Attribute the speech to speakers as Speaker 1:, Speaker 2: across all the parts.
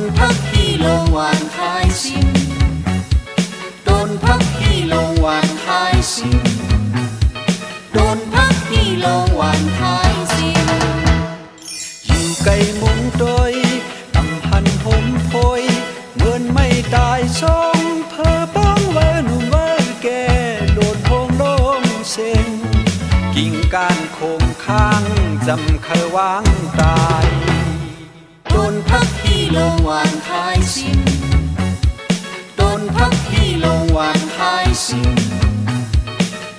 Speaker 1: นพักที่ลงหวานคายซิมโดนพักที่ลงหวานคายซิมโดนพักที่ลงหวานคายซิม
Speaker 2: อยู่ไกลมุงโดยตำพันผมพอยเหมือนไม่ตายสองเพอป้องเวอหนุ่มเวอแก่โดนพงลงเส้นกิ่งก้านโคงข้างจำเคยวางตาย
Speaker 1: โดนพักที่ลงหวานคายซิมโดนพักที่ลงหวานคายซิม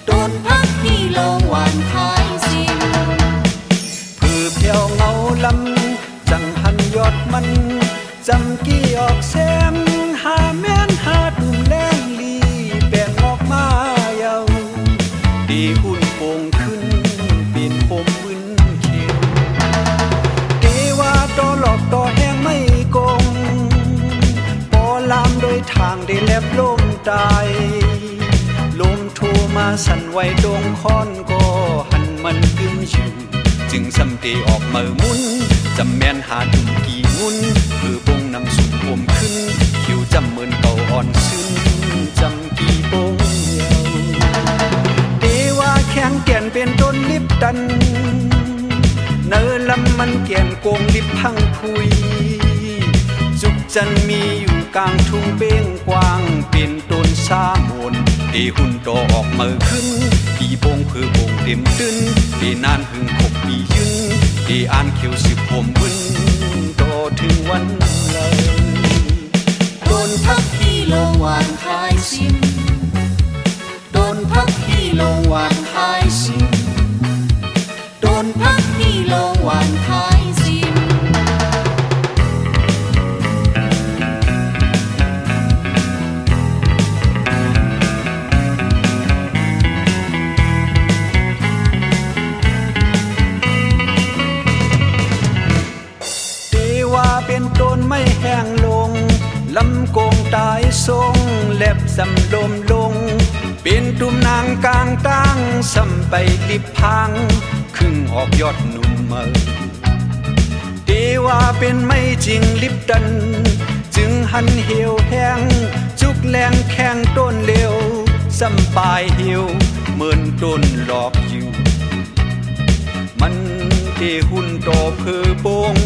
Speaker 1: โดนพักที่ลงหวานคายซิม
Speaker 2: ผือเพียวเงาลำจังหันยอดมันจำกี้ออกแซมหาแม่นหาดุมแรงลีแบ่งออกมาเยาดีหุ่นโป่งขึ้นปีนผมวินเขียวเกว่าต่อหลอกต่อแห้งไม่กงปอลามโดยทางได้แลบลมตายลมโทมาสั่นไหวดงค้อนก็หันมันกึ่งอยู่จึงสำเตออกมามุนจำแม่นหาดุมกี่งุนคือปงนำสุมอมขึ้นคิวจำเหมือนเก่าอ่อนซึ้งจำกี่ปงเยาเดว่าแข็งแก่นเป็นต้นลิบตันเนื้อลำมันแก่นโกงลิบพังพุยจุกจันมีอยู่กลางทุ่งเป้งกว้างเป็นต้นสามนเดหุ่นโตออกมาขึ้นปีโปงคือโปงเต็มตื้นเดนานหึงขบปียืนเดอ่านเขียวสิบผมบึนโตถึงวันเลย
Speaker 1: โดนพักที่ลงหวานคายซิมโดนพักที่ลงหวานคายซิมโดนพักที่ลงหวานคายซิม
Speaker 2: เป็นต้นไม่แห้งลงลำโกงตายทรงแลบสำลมลงเป็นตุ่มนางกลางตั้งสำไปลิบพังครึ่งออกยอดหนุ่มเมอเดว่าเป็นไม่จริงลิบดันจึงหันเหี่ยวแห้งจุกแรงแข้งต้นเร็วสำปลายเหี่ยวเหมือนต้นหลอกอยู่มันเดหุ่นโตเพอโปง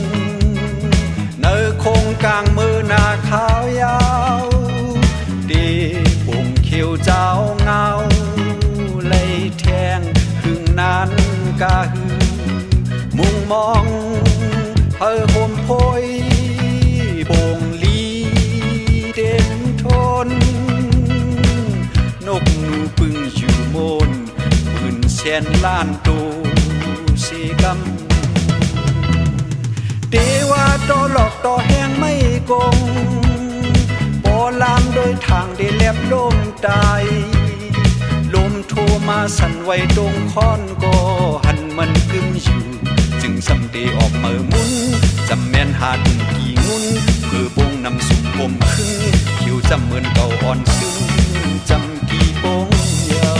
Speaker 2: เนื้อคงกลางมือหน้าขาวยาวดีปุ่งเขียวเจ้าเงาเลยแทงหึงนั้นกะหือมุงมองเฮอโฮมโพยโป่งลีเด่นทนนกหนูปึงอยู่โมนปืนแสนล้านตูเสกำเดว่าต่อหลอกต่อแห้งไม่กงปอลามโดยทางได้แลบลมตายลมโทมาสั่นไหวตรงค้อนก็หันมันกึ่งอยู่จึงสำเตออกมามุนจำแม่นหาดุมกี่งุนเพื่อปงนำสุมผมขึ้นคิวจำเหมือนเก่าอ่อนซึ้งจำกี่ปงเยา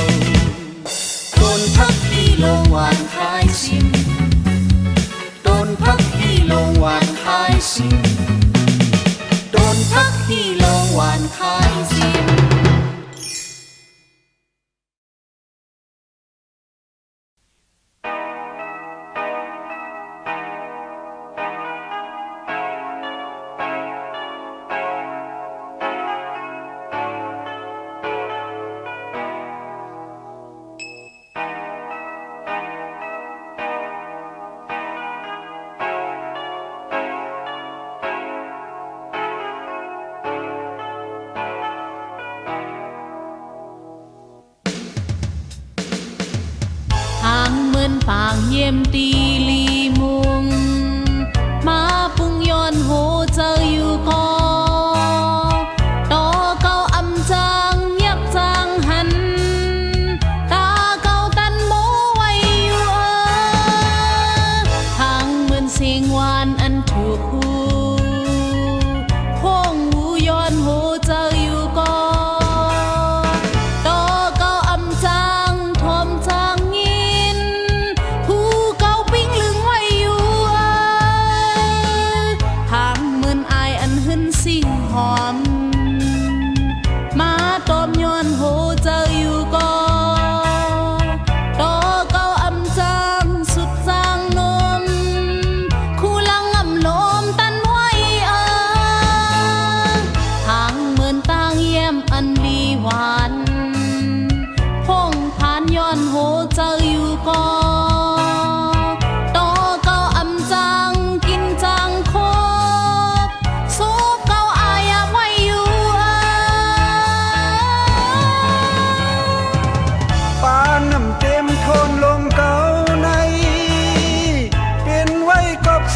Speaker 1: โดนพักที่ลงหวานคายซิมโดนพักที่ลงหวานคายซิมโดนพักที่ลงหวานคายซิม
Speaker 3: ฝางเยี่ยมตีลีมุงมาปุงย้อนโหเจออยู่ก็ต่อเก่าอำจางยับจางหันตาเก่าตันโมไว้อยู่ทางเหมือนเสียงหวานอันถูกหูพงหูย้อนโหเจออยู่ก็ไ หึนสิ่งหอมมาตอมย้อนโหเจออยู่ก็ตอเก้าอำจางสุดจางนมคู่ลังอำลมตันไว้ทางเหมือนต่างเยี่ยมอันลีหวานพงผ่านย้อนโหเจออยู่ก็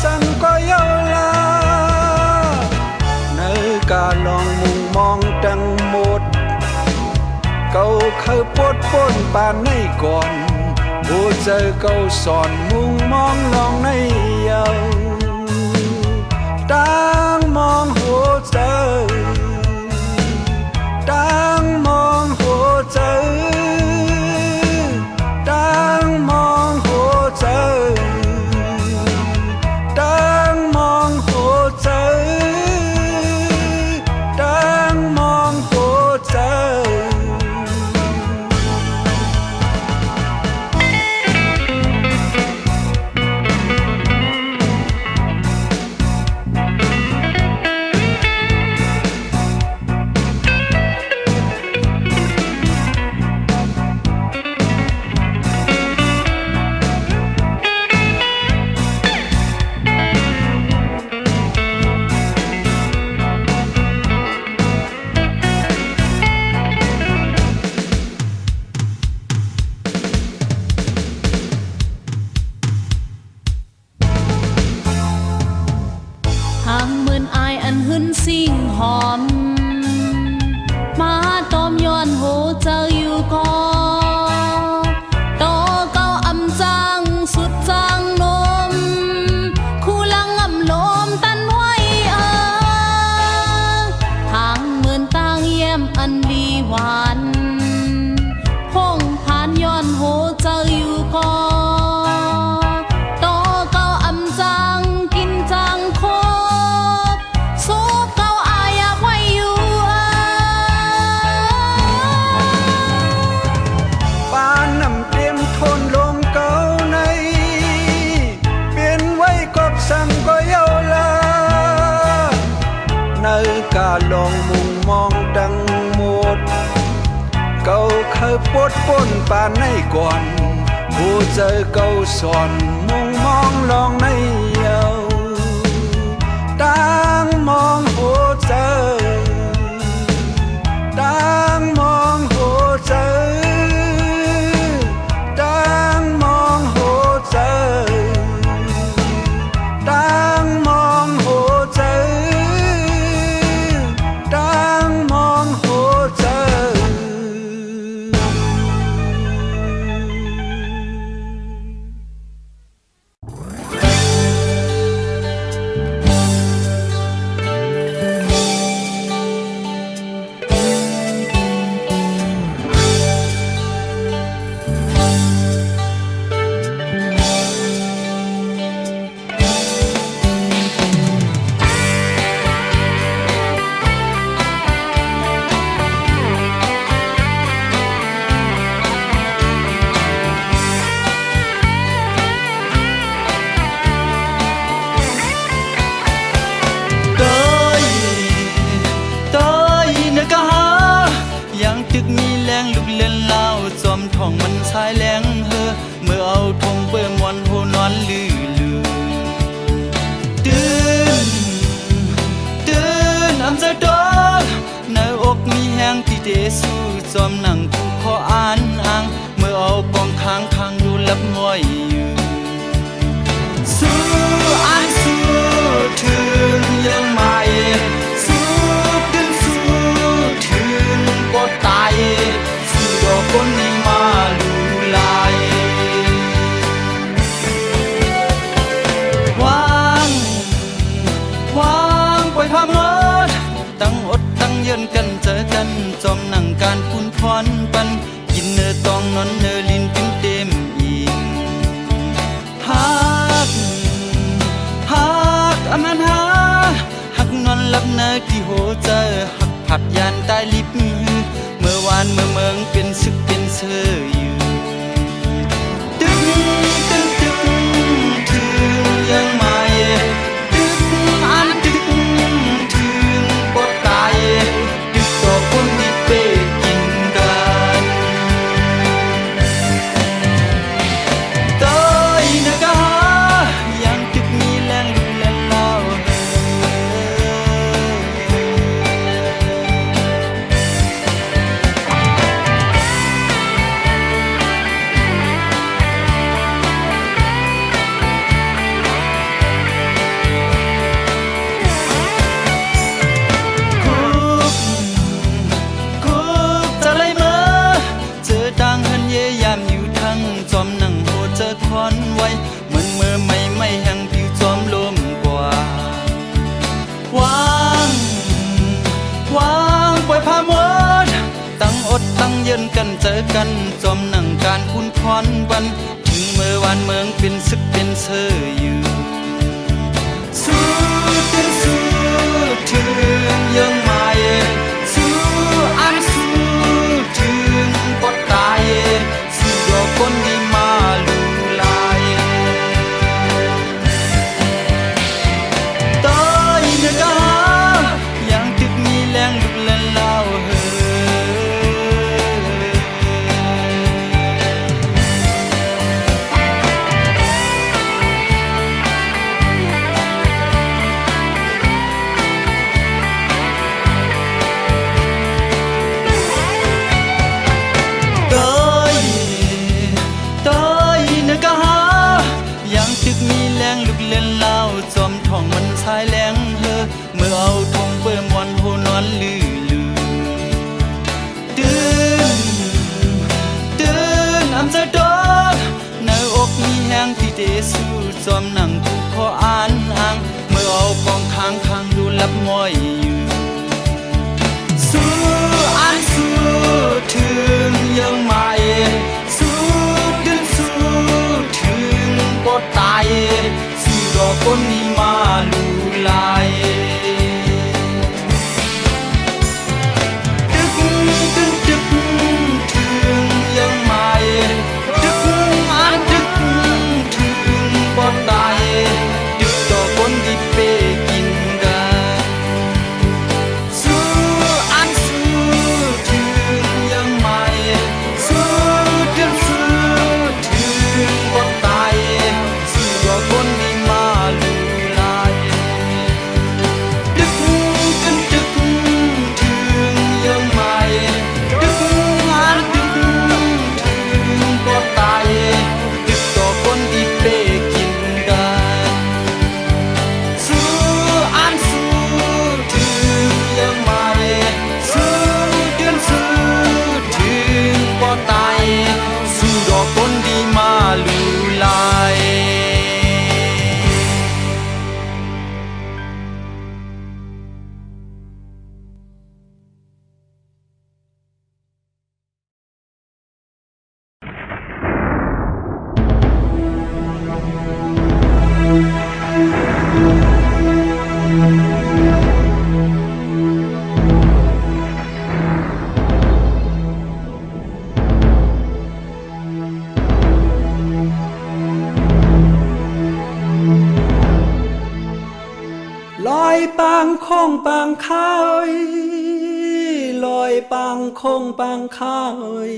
Speaker 2: สั่งก็เยาลาในกาลองมุงมองดังหมดเก่าเคยปดป้นปานในก่อนโอ้เจอเก่าสอนมุงมองลองในเยาดังมองหัวเจอดังมองหัวเจอดังมองหัวเจอ
Speaker 3: ทางเหมือนอายอันหึนสิ่งหอมมาตอมย้อนโหเจออยู่ก็ตอเก้าอำจางสุดจางนมคู่ลังอำลมตันไว้ทางเหมือนต่างเยี่ยมอันลีหวานพงผ่านย้อนโหเจออยู่ก็
Speaker 2: กาลองมุงมองดังหมดเก่าเคยปดป้นปานในก่อนผู้เจอเก่าสอนมุงมองลองในเยาดังมองหัวเจอดังมองหัวเจอดังมองหัวเจอดังมองหัวเจอมันสายแรงเฮอเมื่อเอาทงเปิ่มวันโหนอนลือตื่นอำจะดอในอกมีแห้งที่เดสู้จอมหนังผู้ขออ่านอ่างเมื่อเอากองค้างดูลับง่อยอยู่สู้อ่านสู้ถึงยังไม่สู้ถึงสู้ถึงก็ตายสู้ดอกคนนี้มาลูลายวางปล่อยความร้อนตั้งอดตั้งเยือนกันเจอกันจอมหนังการพูนพรปันกินเนื้อตองนอนเนื้อลิ้นกินเต็มอิ่มฮักอำนันฮักนอนล ลับเนอที่โหเจอหักผัดยานใต้ลิบเมื่อวานเมื่อเมืองเป็นซึกเป็นเซออยู่ตึกตึกตึกถึงยังไม่ตึกอันตึกถึงปอดตายตึกต่อคนที่เป้กินกันเตยนะกะยังตึกมีแรงดูแลเล่าจอมนั่งโหเจอคอนไว้เหมือนเมื่อไม่แห่งผิวจอมลมกว่าวางปล่อยพาหมดตั้งอดตั้งเย็นกันเจอกันจอมนั่งการคุณคอนวันถึงเมื่อวานเมืองเป็นซึกเป็นเซออยู่สู้ถึงสู้ถึงยังไม่สู้อันสู้ถึงปอดตายสู้ดอกคนดีมาลูลายตายเนื้อกะยังตึกมีแรงลุกเล่นเล่ามีแรงลุกเล่นเล่าจอมท่องมันสายแรงเฮอเมื่อเอาทงเปิ่มวันโหนอนลือตื่นอำจะดอกในอกมีแห้งที่เดสู้จอมนั่งถูกขออ่านอ่างเมื่อเอาปองค้างดูลับม้อยอยู่สู้อ่านสู้ถึงยังไม่สู้ดึงสู้ถึงปอดตายสู้ดอกคนนี้มาลูลายตึกตึกตึกถึงยังไม่ตึกอันตึกถึงปอดตายตึกดอกคนที่เป้กินกันสู้อันสู้ถึงยังไม่สู้ดึงสู้ถึงปอดตายคนนี้มาลูลายดึกกันดึกถึงยังไม่ดึกอันดึกถึงปอดตายดึกต่อคนที่เป้กินกันสู้อันสู้ถึงยังไม่สู้เดือนสู้ถึงปอดตายสู้ดอกคนที่มาลูลาย
Speaker 4: ลอยปางคงปางข้ายลอยปางคงปางข้าย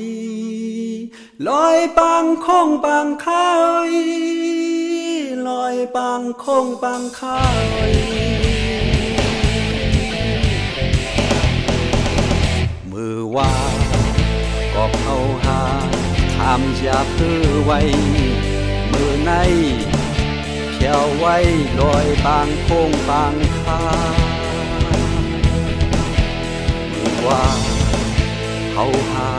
Speaker 4: ลอยปางคงปางข้ายลอยปางคงปางข้ายมือว่าก็เข้าหาทำอย่าเพ้อไว้มือในเขียวไว้ลอยบางโค้งบางคามือว่าเขาหา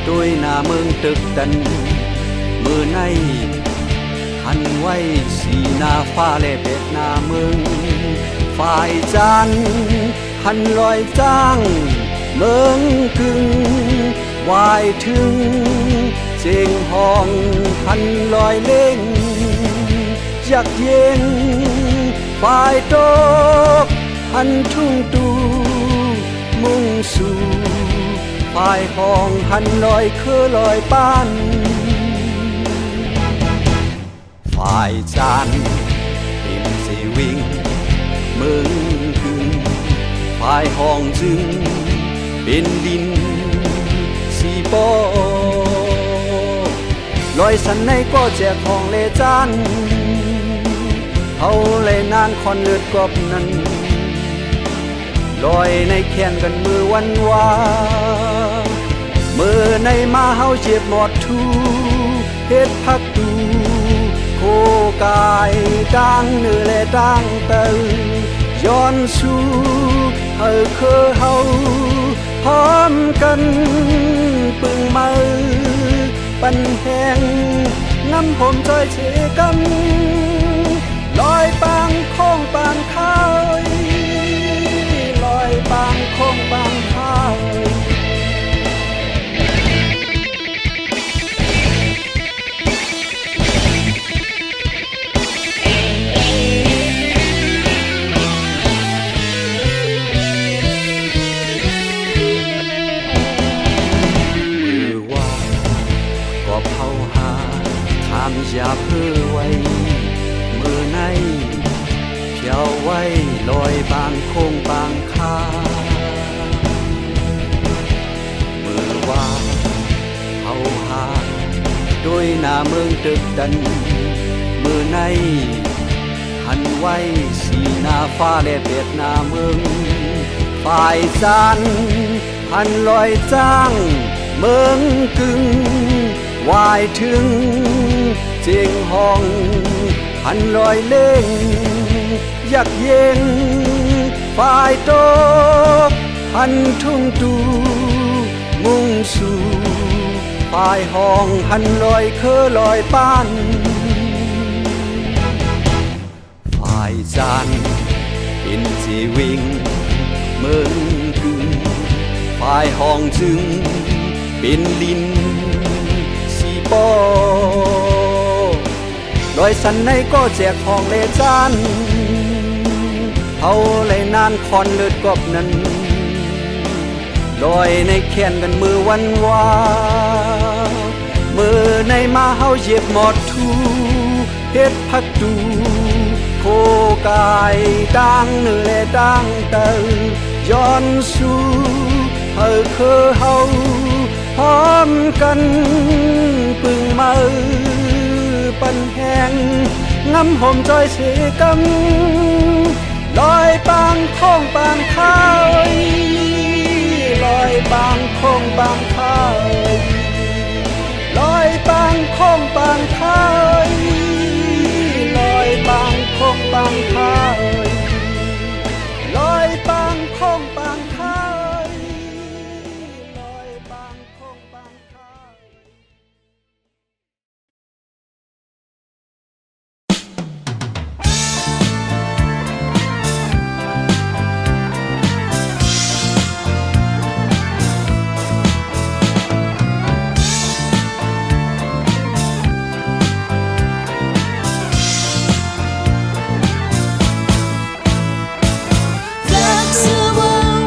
Speaker 4: ด้วยหน้าเมืองตึกดันมือในหันไว้สีหน้าฟ้าและเป็ดหน้าเมืองฝ่ายจันหันลอยจ้างเมืองกึ่งวายถึงเสียงห้องหันลอยเล่งอยากเย็นฝ่ายตก หันทุ่งตูมุ่งสู่ฝ่ายห้องหันลอยคือลอยป้านฝ่ายจานติมสีวิ่งมึงถึงฝ่ายห้องจึงเป็นดินสีปอลอยสันในก็แจกห้องเลจานเขาเลยนานคอนเลือดกอบนั้นลอยในแขนกันมือวันวามือในมาเฮาเจ็บหมดทูเฮ็ดพักดูโคกายดังเนื้อและดังเตอย้อนสู่เฮาคือเฮาพร้อมกันปึงมือปันแหงน้ำผมจอยเชกันลอยปางคงปางข้าวลอยปางคงปางข้าวอย่าเพื่อไว้มือในเขียวไว้ลอยบางโค้งบางคามือว่าเขาหาด้วยหน้าเมืองตึกดันมือในหันไว้สีหน้าฟ้าและเบียดหน้าเมืองฝ่ายจานหันลอยจ้างเมืองกึ่งวายถึงเจียงห้องหันลอยเล่งยักเย็นฝ่ายตกหันทุ่งตูมุ่งสู่ฝ่ายห้องหันลอยเคอลอยป้านฝ่ายจานเป็นสีวิ่งเมืองกึ่งฝ่ายห้องจึงเป็นลินปอลอยสันในก็แจกห้องเลจานเขาเลยนานคอนเลือดกอบนั้นลอยในแขนกันมือวันวามือในมาเฮาเย็บหมดทูเฮ็ดพักดูโคกายดังเนื้อและดังเตอย้อนสู่เฮาคือเฮาพร้อมกันปึงมือปันแหงงำห่มจอยเสกันลอยปางท้องปางข้าวลอยปางท้องปางข้าวลอยปางท้องปางข้าวลอยปางท้องปางข้าวลอยปางท้องปางข้าว
Speaker 3: จากเสื้อเวิง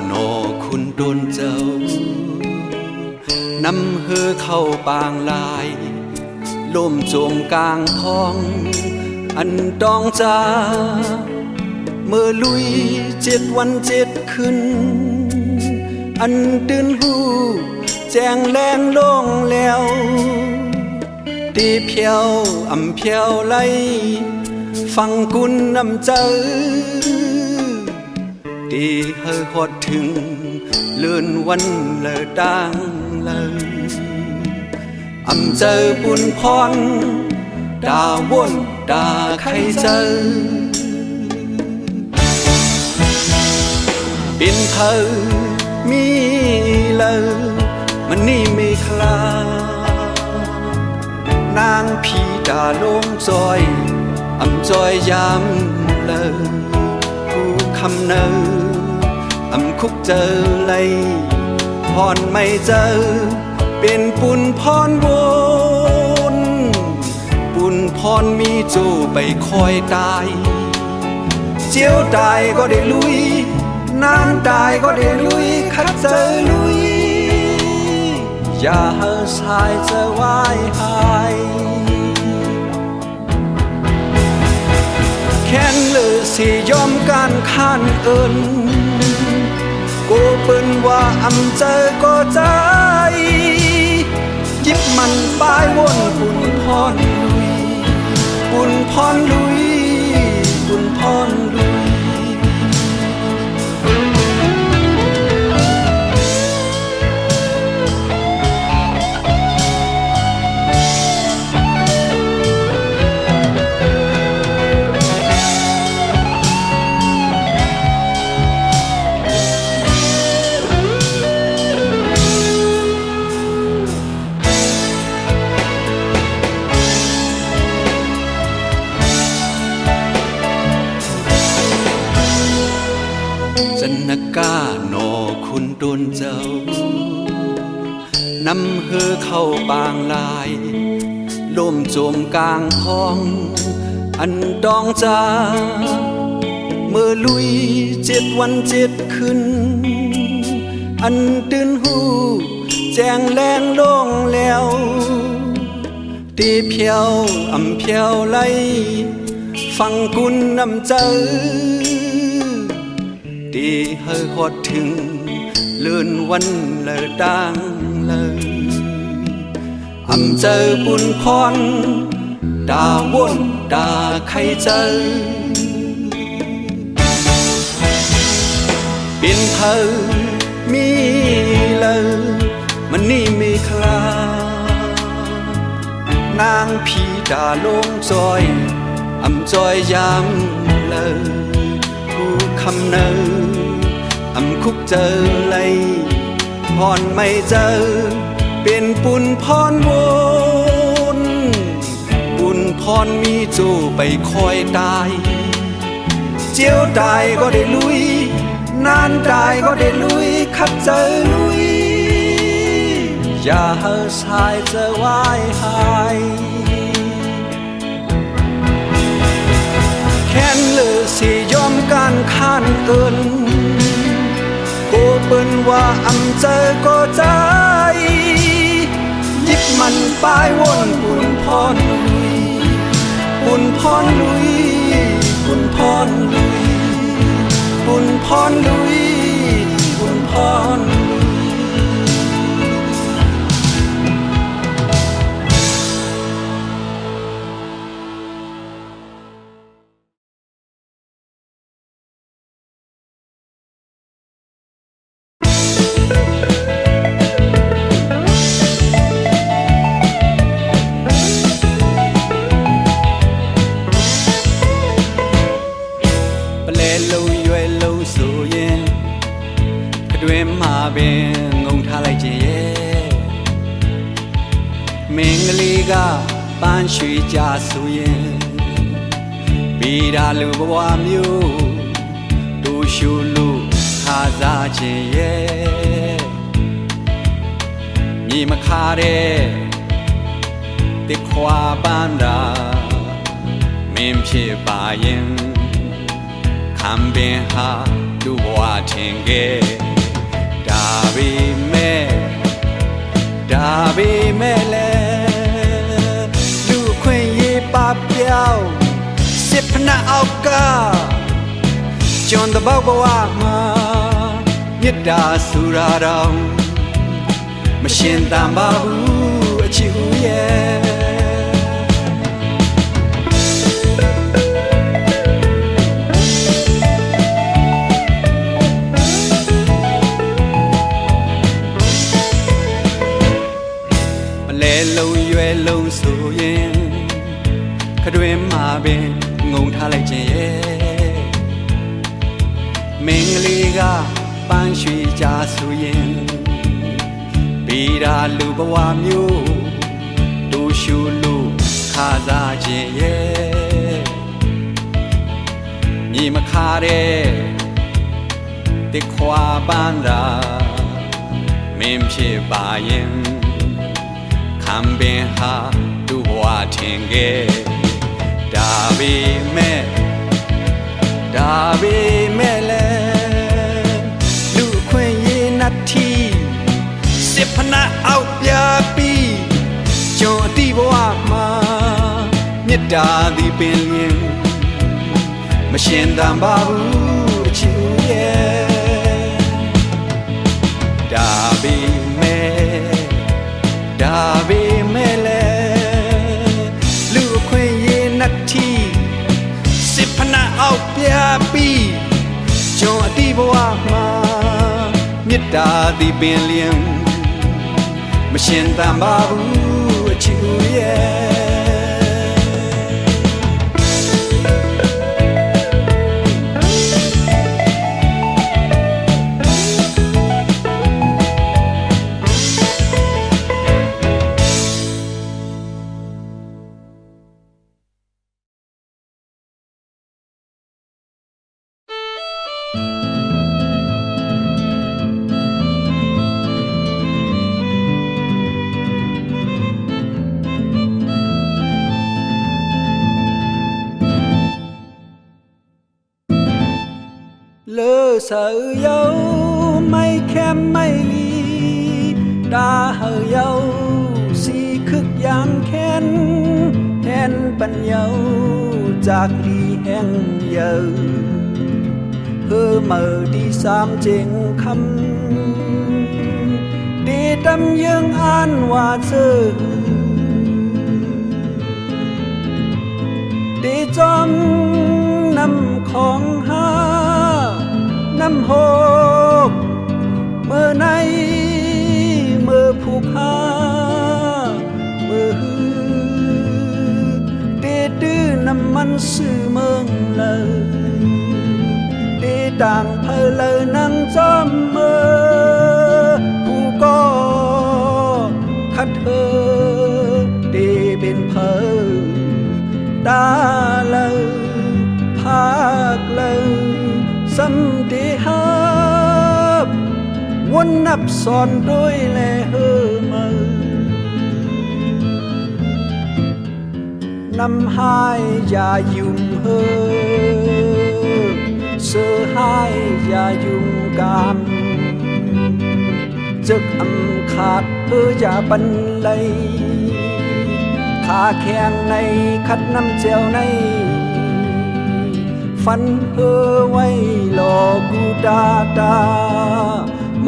Speaker 4: โนคุณโดนเจ้านำเฮอเข้าปางลายล่มโจมกลางท้อง อันดองจาเมื่อลุย7 วัน 7 คืนอันตื่นหูแจ้งแรงลงแล้วตีเพียวอำเพียวไหลฟังกุนนำเจอตีเฮอหดถึงเลื่อนวันเลอดังเลยอำเจอบุญพรดาวนดาใครเจอบินเธอมีเลยมันนี่ไม่คลานางผีดาลงจอยอำจอยยามเลยผู้คำเนออำคุกเจอเลยพรไม่เจอเป็นปุญพรวนปุญพรมีจูไปคอยตายเจียวตายก็ได้ลุยนานตายก็ได้ลุยคัดเจอลุยอย่าเฮอสายจะวายหายแค้นเลยสิยอมการข้านเอินกูเปิ้นว่าอำเจอก็ใจยิบมันป้ายวนบุญพรลุยบุญพรลุยบุญพรลุยจันนกาโนคุณโดนเจ้านำเฮอเข้าปางลายล่มโจมกลางท้อง อันดองจาเมื่อลุย7 วัน 7 คืนอันตื่นหูแจ้งแรงลงแล้วตีเพียวอำเพียวไหลฟังกุนนำเจอตีเฮอหดถึงเลื่อนวันเลอดังเลยอำเจอบุญพรดาวนดาใครเจอบินเธอมีเลยมันนี่ไม่คลานางผีดาลงจอยอำจอยยามเลยผู้คำเนออำคุกเจอเลยพรไม่เจอเป็นปุญพรวนปุญพรมีจูไปคอยตายเจียวตายก็ได้ลุยนานตายก็ได้ลุยคัดเจอลุยอย่าเฮอสายจะวายหายแค้นเลยสิยอมการข้านเอินกูเปิ้นว่าอำเจอก็ใจยิบมันป้ายวนบุญพรลุยบุญพรลุยบุญพรลุยบุญพรลุยบุญพรပင်ငုံထားလိုက်ခြင်းရဲ့မင်းကလေးကပန်းရွှေကြဆိုရင်ပြီးတာလူဘဝမျိုးတူရှူလို့ခါစားခြင်းရဲ့မြေမခါတဲ့တစ်ခွာပန်းတာမင်းဖြစ်ပါရင်ခံပင်ဟာ လူဘဝထင်ခဲ့ဒါပေမဲ့လဲလူခွင့်ရေးပပြောင်းစစ်ဖက်အောက်ကကျွန်တဘောက်ဘဝမှာမေတ္တာဆိုတာတော့မရှင်တန်ပါဘူးအချစ်ဦးရဲ့လုံးရွယ်လုံးဆိုရင်ခတွင်မှာပင်ငုံထားလိုက်ခြင်းရဲ့မင်းကလေးကပန်းရွှေကြဆိုရင်ဗီရာလူဘဝမျိုးတို့ရှူလို့ခါစားခြင်းရဲ့မြေမခါတဲ့တစ်ခွာပန်းသာမင်းဖြစ်ပါရင်ခံပင်ဟာသူ့ဘဝထင်ခဲ့ဒါပေမဲ့လဲလူခွင့်ရေးနတ်ထီစစ်ဖက်အောက်ပြပြီးကျွန်အတိဘဝမှာမေတ္တာသည်ပင်လျင်မရှင်တန်ပါဘူးအချစ်ဦးရဲ့ဒါပေမဲ့လဲလူအခွင့်ရေးနတ်ထီစစ်ဖက်အောက်ပြပြီးကျွန်အတိဘဝမှာမေတ္တာသည်ပင်လျင်မရှင်တန်ပါဘူးအချစ်ဦးရဲ့sợ dấu mây khem mây ly đã hờ dấu si khức giang khen khen bần dấuจากly hen giờ hơ mờ đi sam trên khăm đi tâm dương an hòa sơ đi trong nămของห้าน้ำหกเมื่อในเมื่อผูกผ้าเมื่อเดดื้อน้ำมันสื่อเมืองเลยเดต่างเพลเลยนั่งจอมเมื่อผู้ก็คัดเธอเดเป็นเพอตาเลยภาคเลยสัมดีฮับวนนับสอนด้วยแลเฮอมือนำหายอย่ายุ่งเฮอเสือหายอย่ายุ่งกามจึกอำขาดเฮออย่าบันเลยขาแข็งในคัดน้ำเจวในฝันเฮอไว้หลอกกูดา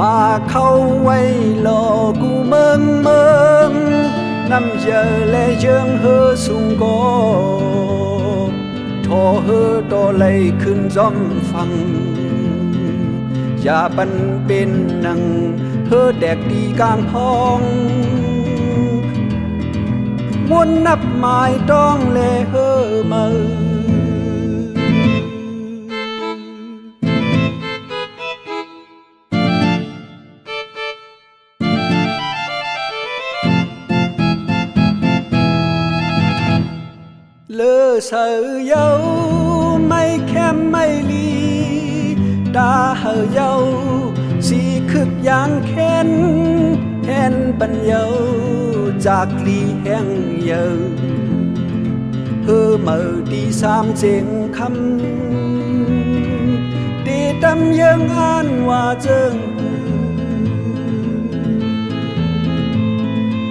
Speaker 4: มาเข้าไว้หลอกกูเมืองน้ำเจอและเยิงเฮอสูงก็ทอเฮอต่อเลยขึ้นจอมฟังอย่าบันเป็นนังเฮอแดกดีกลางพองมวนนับหมายต้องเลเฮอมือsợ dấu mây khem mây ly đã hờ dấu si khức giang khen khen bần dấuจากly hen giờ hơ mờ đi sam trên khăm đi
Speaker 2: ดำยังอ่านว่าเจิง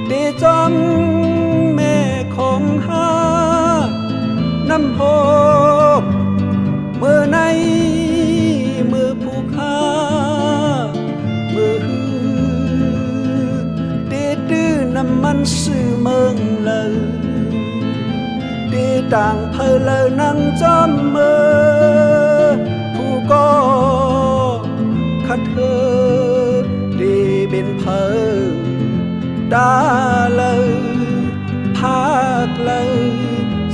Speaker 2: เดจอมแม่ของหาน้ำหกเมื่อในมือผูกหามือเดดื้อน้ำมันสื่อเมืองเลยเดต่างเพลเลยนั่งจอมเมื่อผู้ก็ขัดเธอเดเป็นเพลดาเลยภาคเลย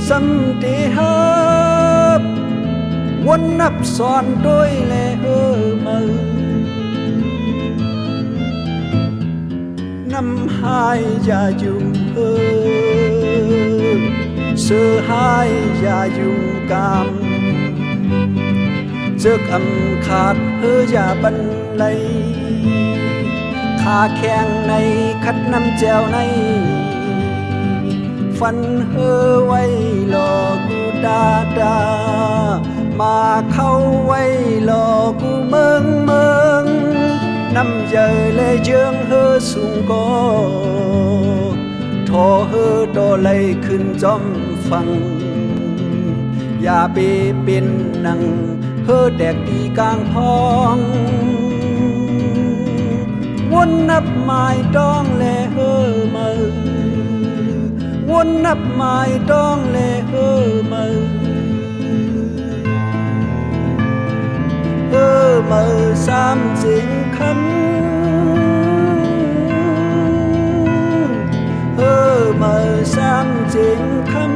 Speaker 2: สำเดฮับวนนับสอนด้วยแลมือนำหายอย่ายุ่งเสือหายอย่ายุ่งกามเจอกำขาดอย่าบันไลขาแข็งในคัดน้ำแจวในฟันไว้รอกูดามาเข้าไว้รอกูเมืองน้ำเยยเลยเยืองสูงก็ทอโดเลยขึ้นจอมฟังอย่าไปเป็นนังแดกดีกลางพ้องวนนับไม้ดองแลมือวนนับไม้ดองแลมือมือสามจริงคำมือสามจริงคำ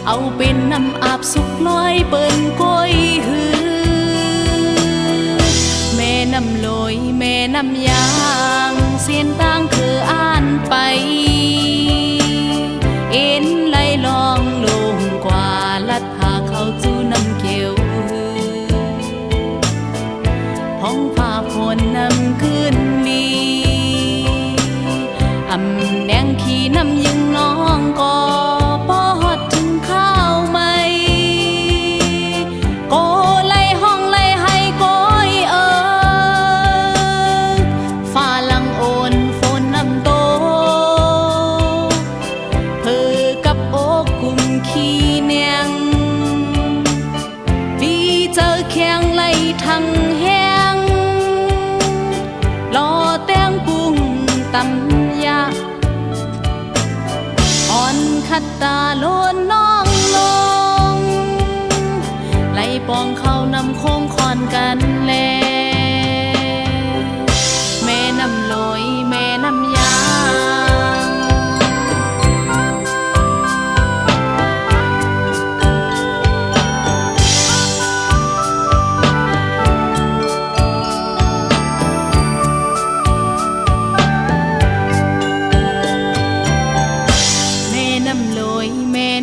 Speaker 3: เอาเป็นน้ำอาบสุกลอยเปิ้นก้อยหือแม่น้ำลอยแม่น้ำยางเสียนต่างคืออ่านไปเอ็นไหลลองลงกว่าลัดพาเขาจูน้ำเขียวพ้องฟ้าฝนน้ำขึ้นมีอำแนงขี่น้ำยึงน้องก็ทั้งแห้งรอแตงปุ้งตำยาอ่อนคัดตาโลนน้องลงไหลปองเข้านำโค้งคอนกันแลแม่น้ำลอยแม่น้ำยา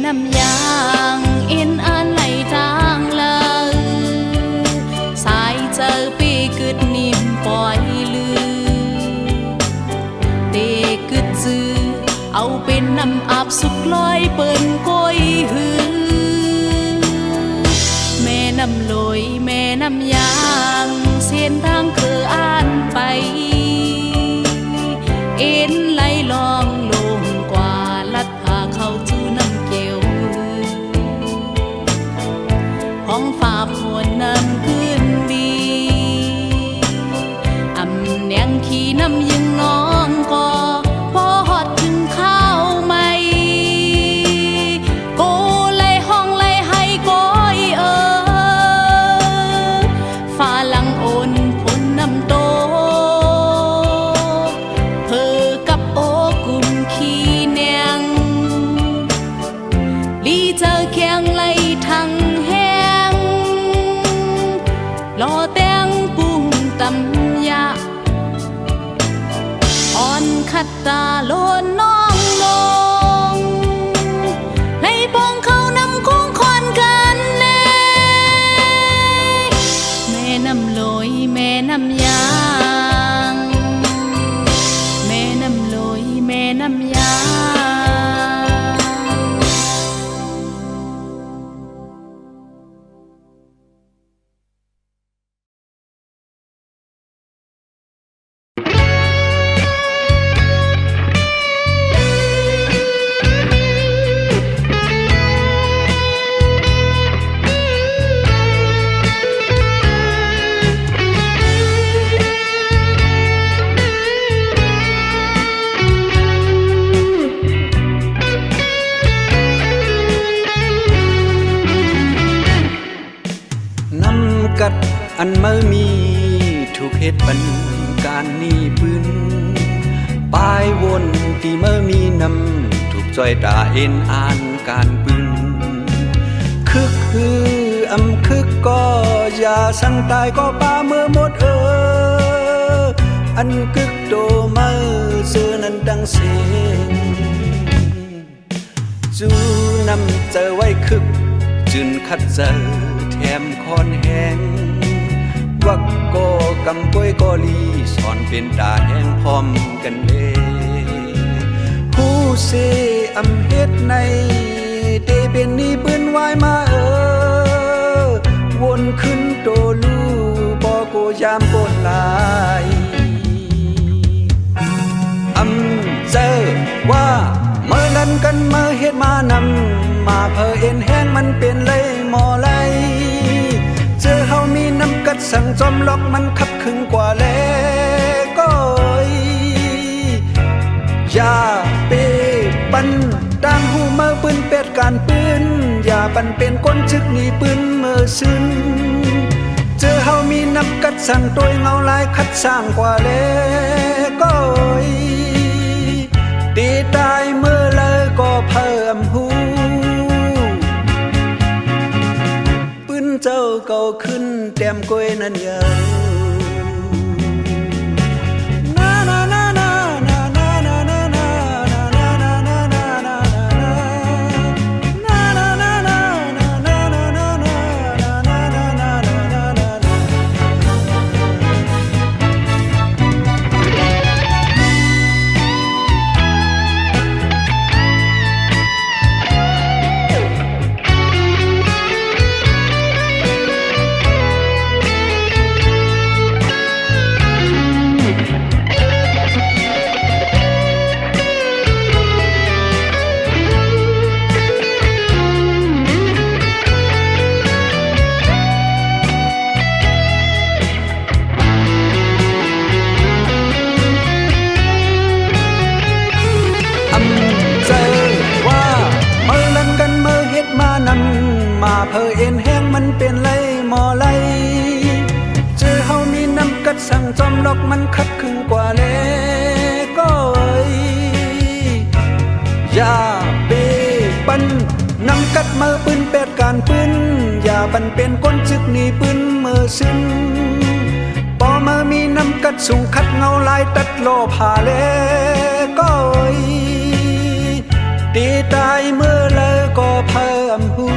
Speaker 3: น้ำยางเอ็นอ่านไหลจางเลยสายเจอปีกึดนิ่มปล่อยลือเตกึดจือเอาเป็นน้ำอาบสุกลอยเปิ้นก้อยหือแม่น้ำลอยแม่น้ำยางเส้นทางคืออ่านไปเอ็นไหลลองลงกว่าลัดพาเขาจูน้ำเกลียวห้องฟ้าฝนน้ำขึ้นดี ขี่นำยิงน้องก็พอฮอดถึงข้าวใหม่โกเลยห้องเลยให้ก้อยฟ้าหลังโอนพ้นน้ำโตเพอกับโอกุมขี้แนงลีเจอแข็งไหลทางแห้งรอแตงปุ้งตำยาอ่อนขัดตาโลนน้องลงให้ปองเขานำคงคอนกันแน่แม่น้ำลอยแม่น้ำยางแม่น้ำลอยแม่น้ำยาง
Speaker 4: น้ำกัดอันเมื่อมีถูกเหตุบันการนี้ปืนปลายวนที่เมื่อมีนำถูกจอยตาเอ็นอ่านการปืนคึกคือคึกก็อย่าสั่งตายก็ป่าเมื่อหมดอันกึกโตเมื่อเสือนั้นดังเสียงจูนำเจอไว้คึกจึนคัดเจอแถมคอนแหงวักก็กำก้อยก็ลีสอนเป็นตาแห้งพร้อมกันเลยผู้เสเฮ็ดในเตเป็นนี้ปืนวายมาวนขึ้นโตลูบ่โกยามโกนลายเจอว่าเมื่อนั้นกันเมื่อเฮ็ดมานำมาเพอเอ็นแห้งมันเป็นเลยหมอไหลเจอเฮามีน้ำกัดสั่งจอมล็อกมันขับขึงกว่าแลก็อย่าเปปันดังหูเมื่อปืนเป็ดการปืนอย่าปันเป็นก้นชึกหนีปืนเมื่อซึนเจอเฮามีน้ำกัดสั่งตัวเงาลายคัดสร้างกว่าแลก็ดีตายเมื่อเลยก็เพิ่มหูปืนเจ้าเก่าขึ้นแต้มก้อยนั้นยาวเพอเอ็นแห้งมันเป็นไรหมอไหลเจอเฮามีน้ำกัดสั่งจอมล็อกมันคัดขึงกว่าแลก็อย่าเปปันน้ำกัดเมื่อปืนเป็ดการปืนอย่าปันเป็นก้นจึกหนีปืนเมื่อซึนปอเมื่อมีน้ำกัดสูงคัดเงาลายตัดโลผ่าแลก็ดีตายเมื่อเลยก็เพิ่มหู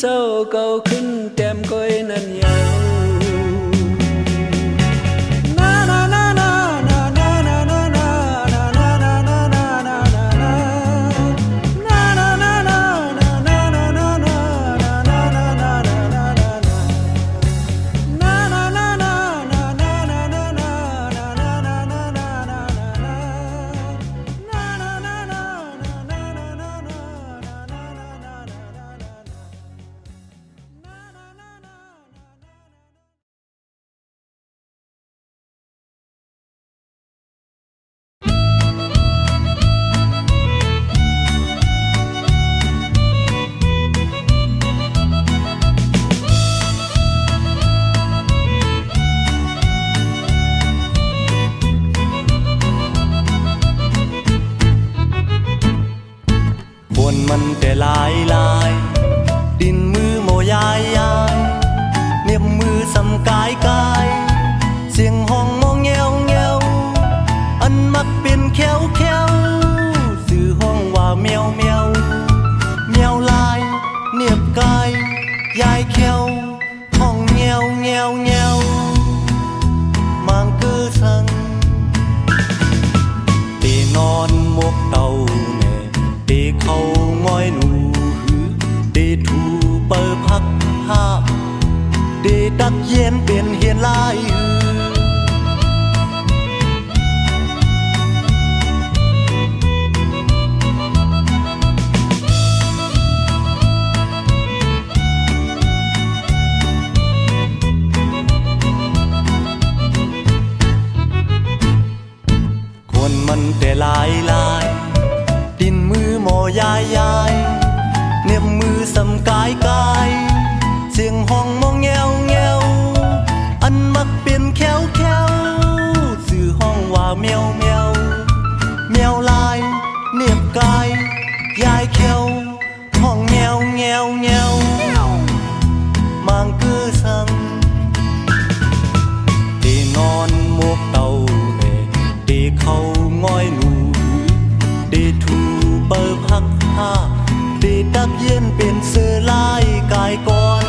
Speaker 4: เจ้าเก่าขึ้นแต้มก้อยนั้นยาว
Speaker 5: แต่หลายหลายดินมือโมยายยายเนียบมือสำกายกายเสียงห้องมองแงวแงวอันมักเป็นแควแควสื่อห้องว่าแมวแมวแมวลายเนียบกายยายแควห้องแงวแงวแงวมางเกอสังตีนอนหมกเต่าแน่ตีเขาง้อยหนูหือตีถูเปิดพักห้าตีดักเย็นเป็นเฮียนลายคนมันแต่หลายหลายดินมือหมอยายยายเนียบมือสำกายกายเสียงห้องมองแงวแงวอันมักเป็นแควแควสื่อห้องว่าแมวแมวแมวลายเนียบกายยายแควห้องแงวแงวแงวมางกือสังตีนอนหมกเต่าตีเขาง้อยหนูตีถูเปิดพักห้าตีดักเย็นเป็นเสือลายกายก่อน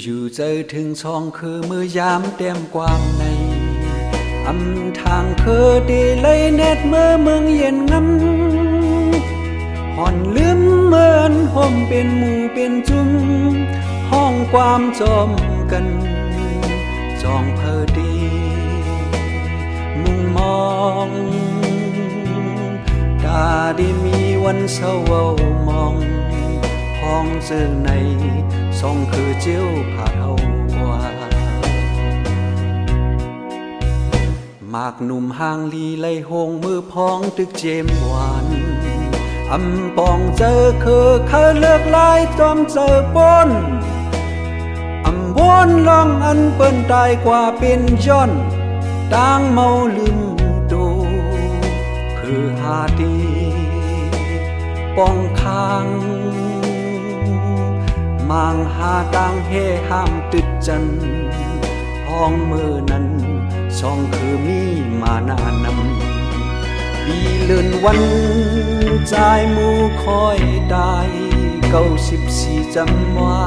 Speaker 4: อยู่เจอถึงช่องคือมือยามเต็มกว้างในอำทางคือดีเลยเน็ดเมื่อเมืองเย็นงำห่อนลืมเหมือนห่มเป็นหมู่เป็นจุ่มห้องความจมกันจองเพอดีมุงมองตาได้มีวันเศร้ามองห้องเจอในส่องคือเจียวผ่าเทากว่าหมากหนุ่มห่างลีไลหงมือพองตึกเจมหวานอำปองเจอคือเคยเลือกลายจอมเจอปนอำวนลองอันเปิ้นตายกว่าเป็นย้อนต่างเมาลืมตูคือหาดีป้องคางมางหาต่างเฮห้ามตึดจันห้องมือนั้นช่องคือมีมานานำปีเลื่อนวันใจมูคอยได้94จำไว้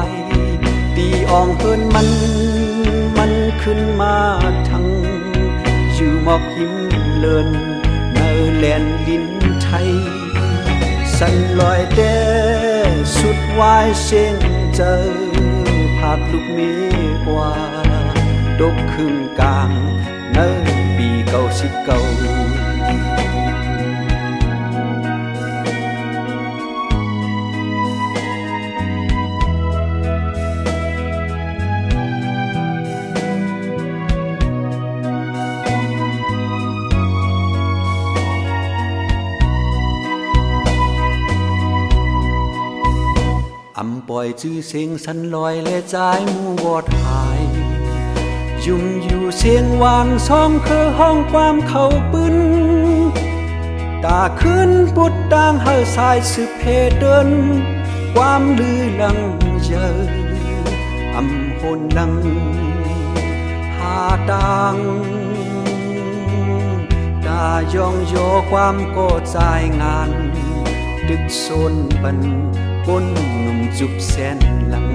Speaker 4: ตีอองเฮินมันขึ้นมาทั้งอยู่หมอกหิมเลินเนอแลนลิ้นไทยสันลอยเดสุดวายเสียงเจอภาพลูกมีกว่าดกขึ้นกลางเนอปี99ปล่อยชื่อเสียงสันลอยและใจมูวอดหายยุ่มอยู่เสียงวางซ่องคือห้องความเขาปืนตาขึ้นปุดต่างเฮาสายสืบเพเดินความลือลังเยออำหนลังหาต่างตายองโยความก็ใจงานดึกโซนบันก้นหนุ่มจุบแสนหลัง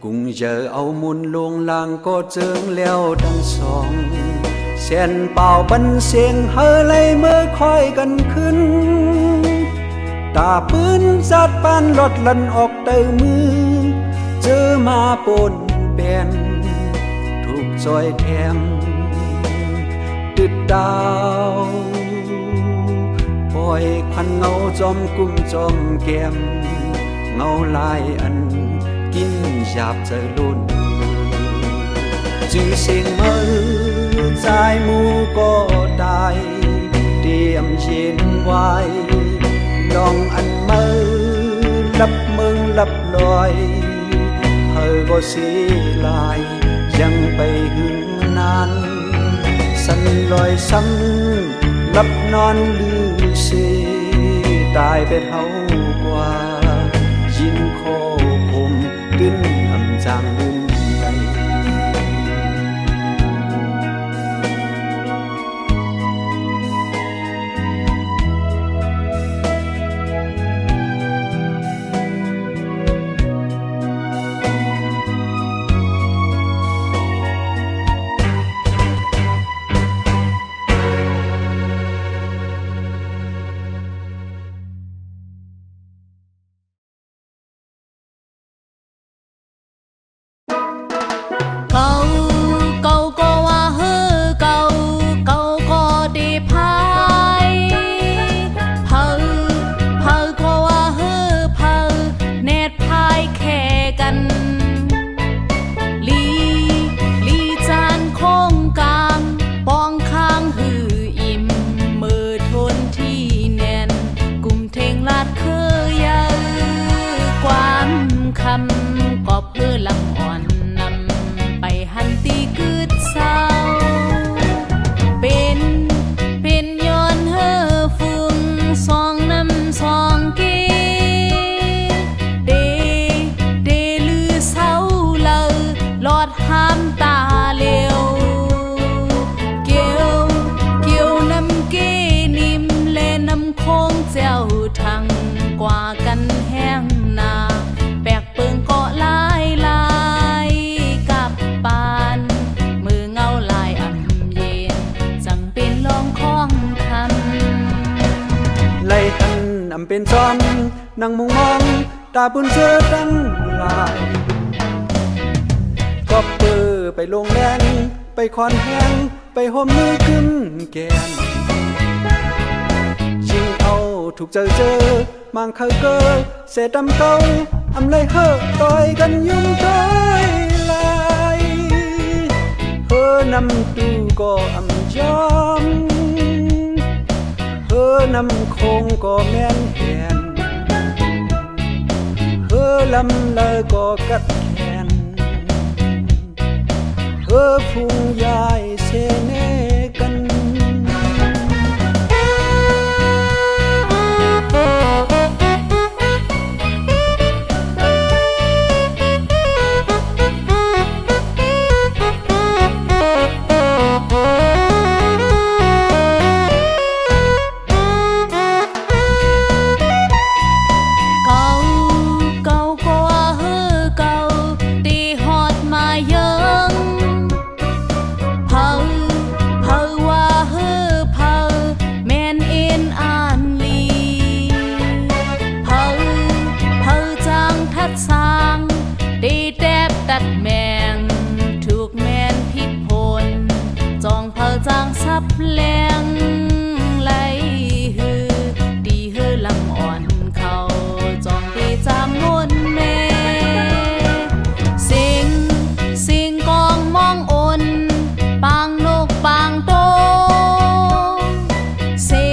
Speaker 4: กุ้งเจอเอามุนลงลางก็เจิงแล้วดังสอง
Speaker 2: เส้นเป่าบันเสียงเฮอเลยเมื่อค่อยกันขึ้นตาปืนจัดปานรถลันออกเตอมือเจอมาปนเปลี่ยนถูกซอยแถมติดดาวปล่อยควันเงาจอมกุ้มจอมแก้มเงาลายอันกินหยาบเจอลุ่นจื้อเสียงมือใจมูก็ได้เตรียมเย็นไว้ลองอันมือลับมึงลับลอยเธอก็สีลายยังไปหึงนานสันลอยซ้ำลับนอนลือเสีตายไปเท่ากว่ายินโคคมขึ้นอำจางลืมใจ
Speaker 3: ก็เพื่อลำอ่อนนำไปหันตีกึดเศร้าเป็นย้อนเฮอฟุ้งสองน้ำสองเกเดลือเศร้าเลยลอดห้ามตาเลียวเกี่ยวน้ำเกนิ่มเลน้ำโค้งเจ้าทังกว่ากันแห้งนาแปกเปิงก็ลายกับปานมือเงาลายอ่ำเย็นจังเป็นลองของคำ
Speaker 2: ไล่ทันอำเป็นจอมนั่งมุงมองตาบุญเจอตั้งลายก็เปื้อไปลงแรงไปคอนแห้งไปห่มมือขึ้นแกนยิงเอาถูกเจอมังเคยเกอเศษดำเก่าอำเลยเฮอต่อยกันยุ่งต้อยลายเฮอนำตูก็อำยอมเฮอนำคงก็แม่นแหนเฮอลำเลยก็กัดแขนเฮอพุงยายเสเนกัน
Speaker 3: แรงไหลฮือดีเฮอลำอ่อนเขาจองตีจามมนแม่สิงกองมองอนปางนกปางโตเสี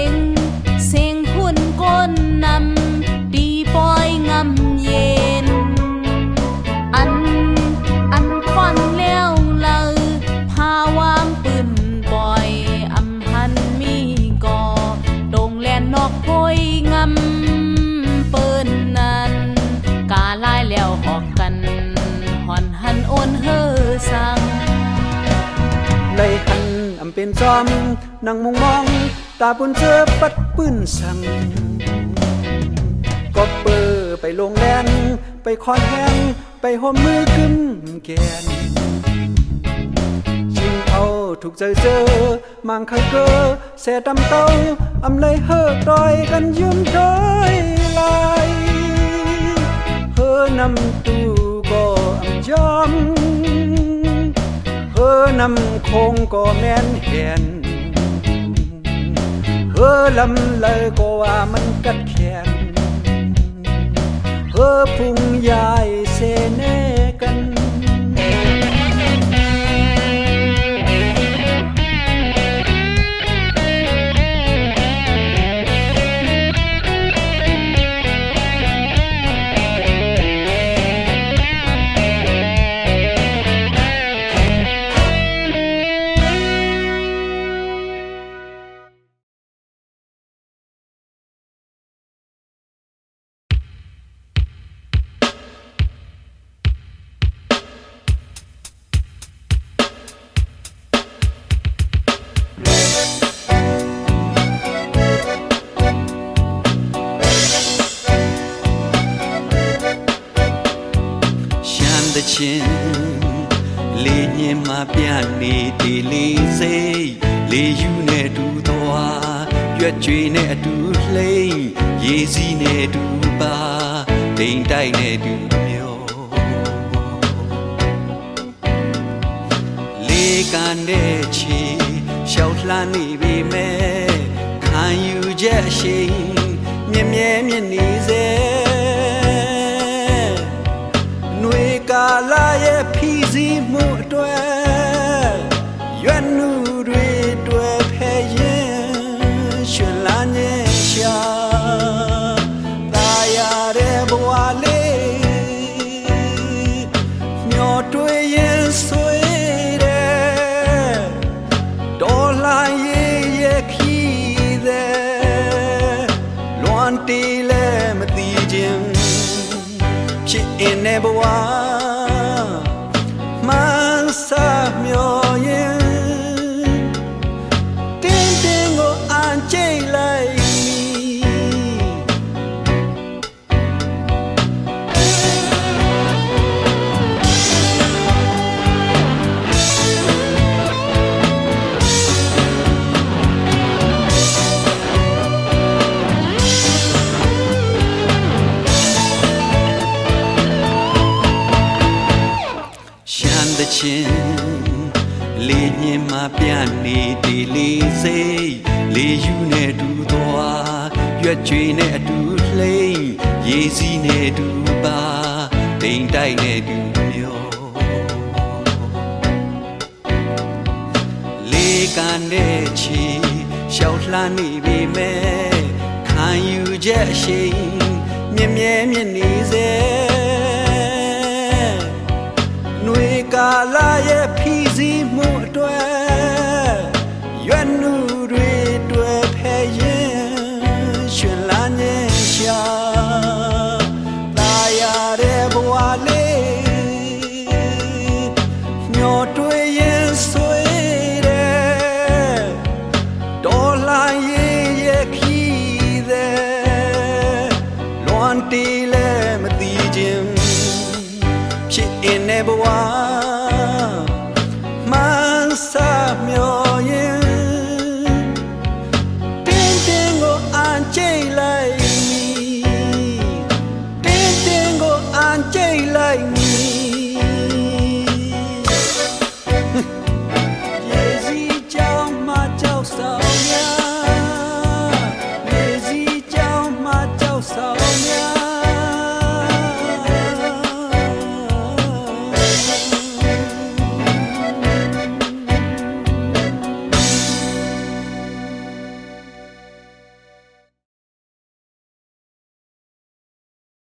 Speaker 3: ยงคุณก้นนำดีปอยงำเย็นอันควันแล้วเลยพาวางปืนปล่อยอำหันมีก่อโด่งแลนนอกโพยงำเปิ้นนั้นกาลายแล้วออกกันหอนหันโอนเฮอสั่ง
Speaker 2: เลยหันอำเป็นจอมนั่งมุงมองตาบุญเจอปัดปืนสั่งก็เปิดไปลงแลนไปคอนแห้งไปห่มมือกึ้มแกนยิงเอา ถูกเจอมังเคยเกอเสตำเต้าอำเลยเฮอต่อยกันยืมดอยลายเฮอนำตูก็อำจอมเฮอนำคงก็แม่นเห็นเฮอลำเลยก็ว่ามันกัดแขนเฮอพุ่งยายเสเนกันလေညင်မှာပြနေဒီလေးစိတ်လေယူနဲ့တူသွားရွက်ကြွေနဲ့အတူလှိမ့်ရေစီးနဲ့တူပါဒိန်တိုက်နဲ့တူမျိုးလေကန်တဲ့ချီရှောက်လှမ်းနေပြီမဲ့ခံယူချက်ရှိမြဲမြဲမြင့်နေစေကာလာရဲ့ဖီစီမှုအတွက်ရွက်နူတွေတွေ့ဖဲရင်ရှင်လာနေရှာတာယာတဲ့ဘဝလေးမျောတွေ့ရင်ဆွေးတဲ့ဒေါ်လာရဲ့ခီးတဲ့လွန်တီလဲမသိခြင်းဖြစ်အင်းတဲ့ဘဝစာမျောရင်တင်းတင်းကိုအန်ကျိတ်လိုက်လေညင်မှာပြနေဒီလေးစိတ်လေယူနဲ့တူသွားရွက်ကြွေနဲ့အတူလှိမ့်ရေစီးနဲ့တူပါဒိန်တိုက်နဲ့တူမျိုးလေကန်တဲ့ချီရှောက်လှမ်းနေပြီမဲ့ခံယူချက်ရှိမြဲမြဲမြင့်နေစေကာလာရဲ့ဖီစီမှုအတွက်ရွက်နူတွေတွေ့ဖဲရင်ရှင်လာနေရှာတာယာတဲ့ဘဝလေးမျောတွေ့ရင်ဆွေးတဲ့ဒေါ်လာရဲ့ခီးတဲ့လွန်တီလဲမသိခြင်းဖြစ်အင်းတဲ့ဘဝစာမျောရင်တင်းတင်းကိုအန်ကျိတ်လိုက်တင်းတင်းကိုအန်ကျိတ်လိုက်ရေစီးကြောင်းမှာကြောက်ဆောင်များရေစီးကြောင်းမှာကြောက်ဆောင်များ